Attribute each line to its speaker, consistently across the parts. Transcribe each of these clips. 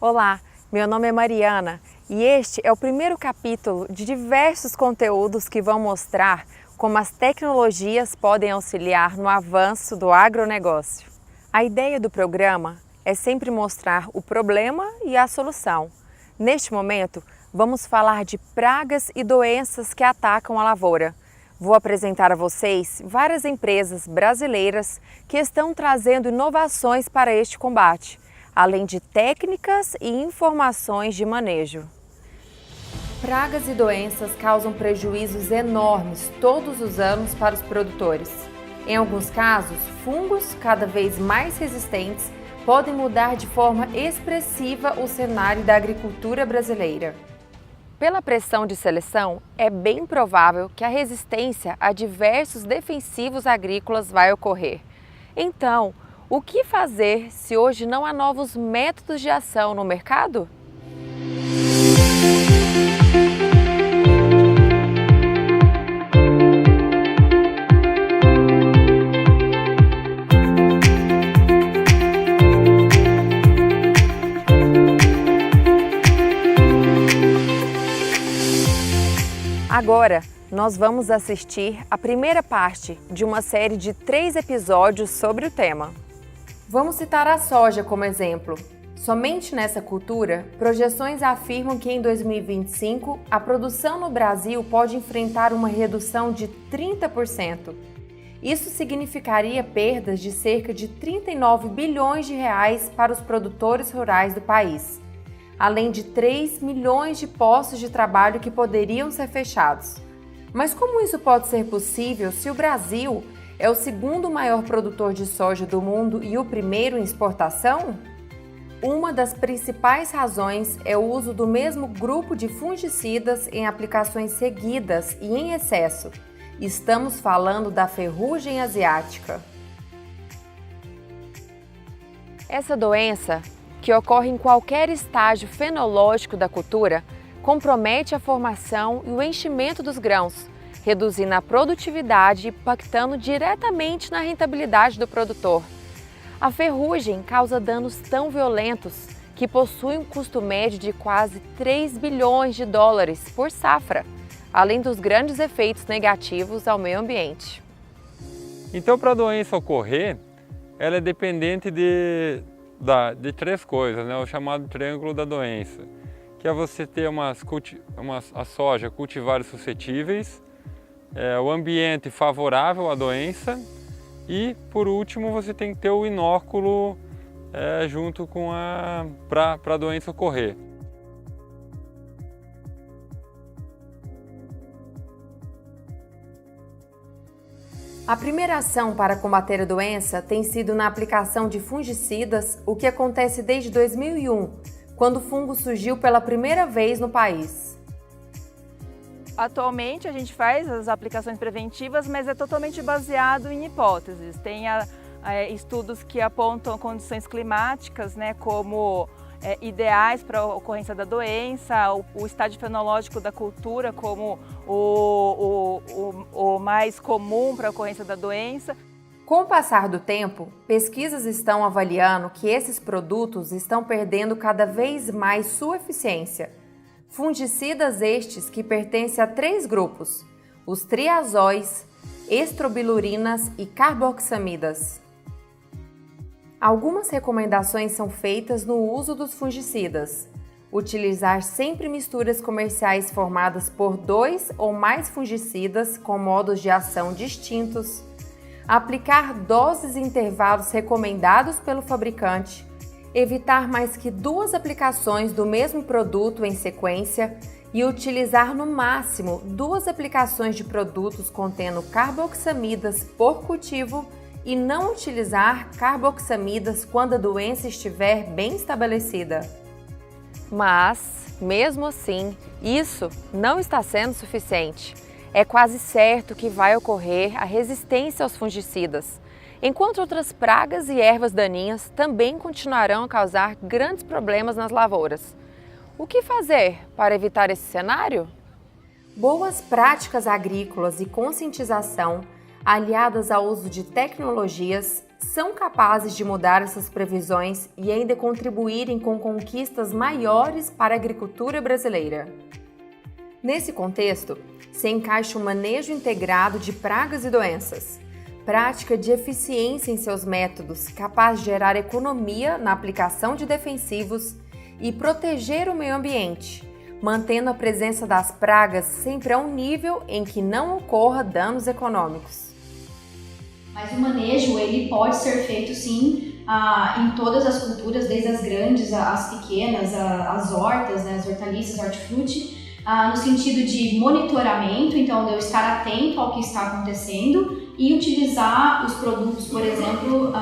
Speaker 1: Olá, meu nome é Mariana e este é o primeiro capítulo de diversos conteúdos que vão mostrar como as tecnologias podem auxiliar no avanço do agronegócio. A ideia do programa é sempre mostrar o problema e a solução. Neste momento, vamos falar de pragas e doenças que atacam a lavoura. Vou apresentar a vocês várias empresas brasileiras que estão trazendo inovações para este combate, além de técnicas e informações de manejo. Pragas e doenças causam prejuízos enormes todos os anos para os produtores. Em alguns casos, fungos cada vez mais resistentes podem mudar de forma expressiva o cenário da agricultura brasileira. Pela pressão de seleção, é bem provável que a resistência a diversos defensivos agrícolas vai ocorrer. Então, o que fazer se hoje não há novos métodos de ação no mercado? Agora, nós vamos assistir a primeira parte de uma série de 3 episódios sobre o tema. Vamos citar a soja como exemplo. Somente nessa cultura, projeções afirmam que em 2025 a produção no Brasil pode enfrentar uma redução de 30%. Isso significaria perdas de cerca de 39 bilhões de reais para os produtores rurais do país, além de 3 milhões de postos de trabalho que poderiam ser fechados. Mas como isso pode ser possível se o Brasil é o segundo maior produtor de soja do mundo e o primeiro em exportação? Uma das principais razões é o uso do mesmo grupo de fungicidas em aplicações seguidas e em excesso. Estamos falando da ferrugem asiática. Essa doença, que ocorre em qualquer estágio fenológico da cultura, compromete a formação e o enchimento dos grãos, reduzindo a produtividade e impactando diretamente na rentabilidade do produtor. A ferrugem causa danos tão violentos que possui um custo médio de quase 3 bilhões de dólares por safra, além dos grandes efeitos negativos ao meio ambiente.
Speaker 2: Então, para a doença ocorrer, ela é dependente de 3 coisas, né? O chamado triângulo da doença, que é você ter a soja, cultivares suscetíveis, o ambiente favorável à doença e, por último, você tem que ter o inóculo junto com para a doença ocorrer.
Speaker 1: A primeira ação para combater a doença tem sido na aplicação de fungicidas, o que acontece desde 2001, quando o fungo surgiu pela primeira vez no país.
Speaker 3: Atualmente a gente faz as aplicações preventivas, mas é totalmente baseado em hipóteses. Tem estudos que apontam condições climáticas, né, como ideais para a ocorrência da doença, o estágio fenológico da cultura como o mais comum para a ocorrência da doença.
Speaker 1: Com o passar do tempo, pesquisas estão avaliando que esses produtos estão perdendo cada vez mais sua eficiência. Fungicidas estes que pertencem a 3 grupos: os triazóis, estrobilurinas e carboxamidas. Algumas recomendações são feitas no uso dos fungicidas. Utilizar sempre misturas comerciais formadas por 2 ou mais fungicidas com modos de ação distintos. Aplicar doses e intervalos recomendados pelo fabricante. Evitar mais que 2 aplicações do mesmo produto em sequência e utilizar no máximo 2 aplicações de produtos contendo carboxamidas por cultivo e não utilizar carboxamidas quando a doença estiver bem estabelecida. Mas, mesmo assim, isso não está sendo suficiente. É quase certo que vai ocorrer a resistência aos fungicidas, enquanto outras pragas e ervas daninhas também continuarão a causar grandes problemas nas lavouras. O que fazer para evitar esse cenário? Boas práticas agrícolas e conscientização, aliadas ao uso de tecnologias, são capazes de mudar essas previsões e ainda contribuírem com conquistas maiores para a agricultura brasileira. Nesse contexto, se encaixa o manejo integrado de pragas e doenças, prática de eficiência em seus métodos capaz de gerar economia na aplicação de defensivos e proteger o meio ambiente, mantendo a presença das pragas sempre a um nível em que não ocorra danos econômicos.
Speaker 4: Mas o manejo ele pode ser feito sim em todas as culturas, desde as grandes, as pequenas, as hortas, né, as hortaliças, hortifruti, no sentido de monitoramento, então de eu estar atento ao que está acontecendo e utilizar os produtos, por exemplo,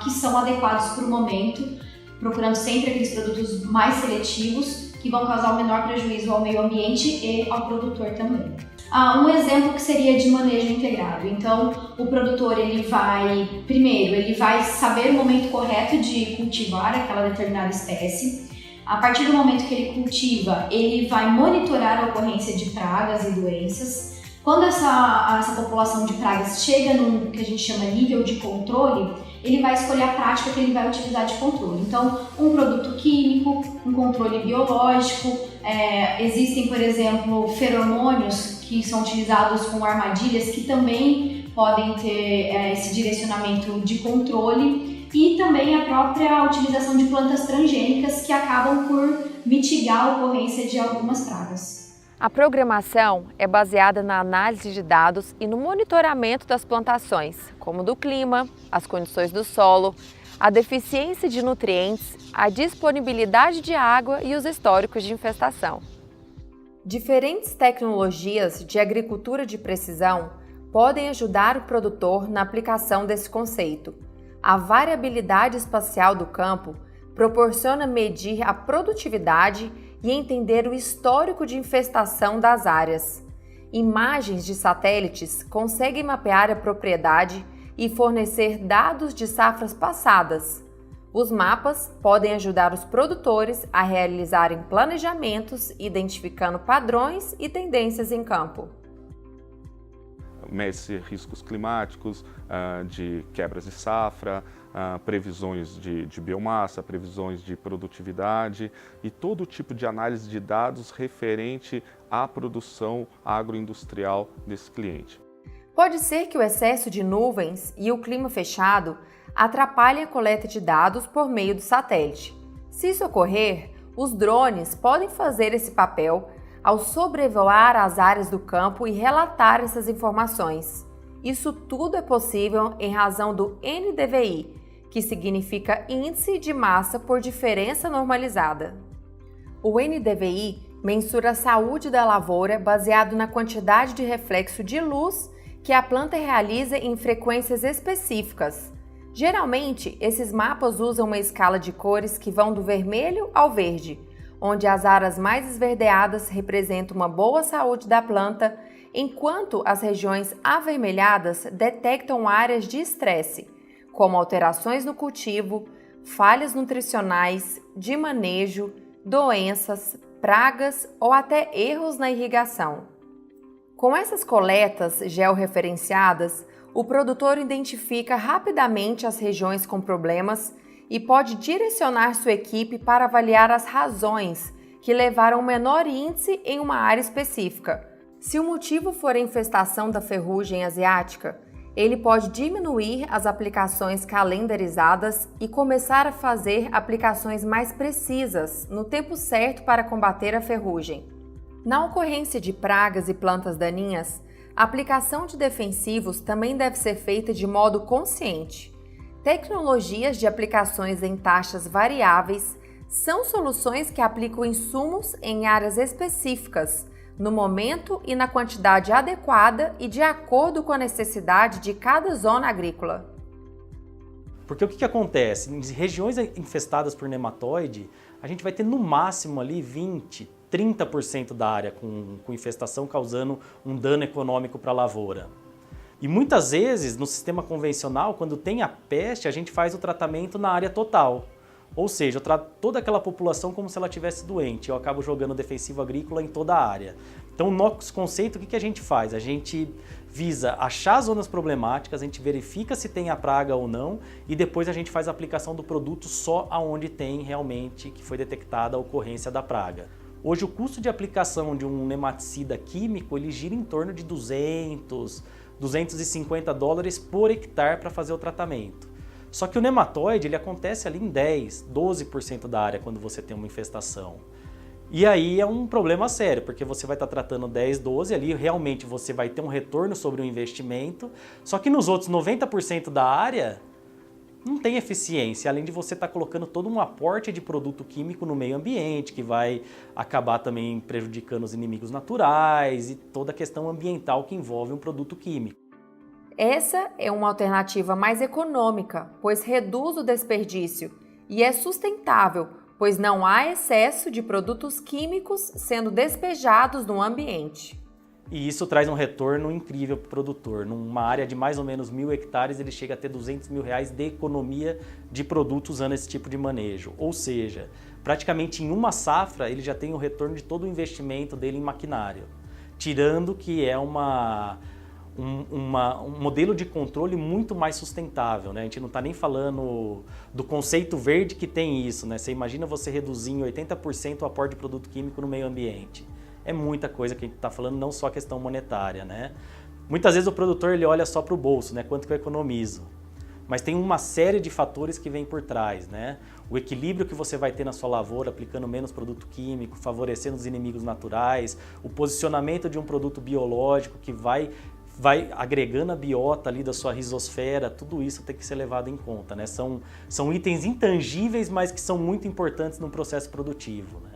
Speaker 4: que são adequados para o momento, procurando sempre aqueles produtos mais seletivos que vão causar o menor prejuízo ao meio ambiente e ao produtor também. Um exemplo que seria de manejo integrado. Então, o produtor ele vai saber o momento correto de cultivar aquela determinada espécie. A partir do momento que ele cultiva, ele vai monitorar a ocorrência de pragas e doenças. Quando essa população de pragas chega num que a gente chama nível de controle, ele vai escolher a prática que ele vai utilizar de controle. Então, um produto químico, um controle biológico, existem, por exemplo, feromônios que são utilizados com armadilhas que também podem ter esse direcionamento de controle e também a própria utilização de plantas transgênicas que acabam por mitigar a ocorrência de algumas pragas.
Speaker 1: A programação é baseada na análise de dados e no monitoramento das plantações, como do clima, as condições do solo, a deficiência de nutrientes, a disponibilidade de água e os históricos de infestação. Diferentes tecnologias de agricultura de precisão podem ajudar o produtor na aplicação desse conceito. A variabilidade espacial do campo proporciona medir a produtividade e entender o histórico de infestação das áreas. Imagens de satélites conseguem mapear a propriedade e fornecer dados de safras passadas. Os mapas podem ajudar os produtores a realizarem planejamentos, identificando padrões e tendências em campo.
Speaker 5: Mede-se riscos climáticos, de quebras de safra, previsões de biomassa, previsões de produtividade e todo tipo de análise de dados referente à produção agroindustrial desse cliente.
Speaker 1: Pode ser que o excesso de nuvens e o clima fechado atrapalhem a coleta de dados por meio do satélite. Se isso ocorrer, os drones podem fazer esse papel ao sobrevoar as áreas do campo e relatar essas informações. Isso tudo é possível em razão do NDVI, que significa Índice de Massa por Diferença Normalizada. O NDVI mensura a saúde da lavoura baseado na quantidade de reflexo de luz que a planta realiza em frequências específicas. Geralmente, esses mapas usam uma escala de cores que vão do vermelho ao verde, onde as áreas mais esverdeadas representam uma boa saúde da planta, enquanto as regiões avermelhadas detectam áreas de estresse, como alterações no cultivo, falhas nutricionais, de manejo, doenças, pragas ou até erros na irrigação. Com essas coletas georreferenciadas, o produtor identifica rapidamente as regiões com problemas e pode direcionar sua equipe para avaliar as razões que levaram ao menor índice em uma área específica. Se o motivo for a infestação da ferrugem asiática, ele pode diminuir as aplicações calendarizadas e começar a fazer aplicações mais precisas no tempo certo para combater a ferrugem. Na ocorrência de pragas e plantas daninhas, a aplicação de defensivos também deve ser feita de modo consciente. Tecnologias de aplicações em taxas variáveis são soluções que aplicam insumos em áreas específicas, no momento e na quantidade adequada e de acordo com a necessidade de cada zona agrícola.
Speaker 6: Porque o que acontece? Em regiões infestadas por nematóide, a gente vai ter no máximo ali 20, 30% da área com infestação causando um dano econômico para a lavoura. E muitas vezes, no sistema convencional, quando tem a peste, a gente faz o tratamento na área total. Ou seja, eu trato toda aquela população como se ela estivesse doente. Eu acabo jogando defensivo agrícola em toda a área. Então, o nosso conceito, o que a gente faz? A gente visa achar zonas problemáticas, a gente verifica se tem a praga ou não e depois a gente faz a aplicação do produto só aonde tem realmente que foi detectada a ocorrência da praga. Hoje o custo de aplicação de um nematicida químico ele gira em torno de $250 por hectare para fazer o tratamento. Só que o nematóide ele acontece ali em 10, 12% da área quando você tem uma infestação. E aí é um problema sério, porque você vai estar tratando 10, 12, ali realmente você vai ter um retorno sobre o investimento, só que nos outros 90% da área não tem eficiência, além de você estar colocando todo um aporte de produto químico no meio ambiente, que vai acabar também prejudicando os inimigos naturais e toda a questão ambiental que envolve um produto químico.
Speaker 1: Essa é uma alternativa mais econômica, pois reduz o desperdício e é sustentável, pois não há excesso de produtos químicos sendo despejados no ambiente.
Speaker 6: E isso traz um retorno incrível para o produtor. Numa área de mais ou menos 1.000 hectares, ele chega a ter R$200 mil de economia de produto usando esse tipo de manejo. Ou seja, praticamente em uma safra, ele já tem o retorno de todo o investimento dele em maquinário. Tirando que é um modelo de controle muito mais sustentável, né? A gente não está nem falando do conceito verde que tem isso, né? Você imagina você reduzir em 80% o aporte de produto químico no meio ambiente. É muita coisa que a gente está falando, não só a questão monetária, né? Muitas vezes o produtor ele olha só para o bolso, né? Quanto que eu economizo. Mas tem uma série de fatores que vem por trás, né? O equilíbrio que você vai ter na sua lavoura, aplicando menos produto químico, favorecendo os inimigos naturais, o posicionamento de um produto biológico que vai agregando a biota ali da sua rizosfera, tudo isso tem que ser levado em conta, né? São itens intangíveis, mas que são muito importantes no processo produtivo, né?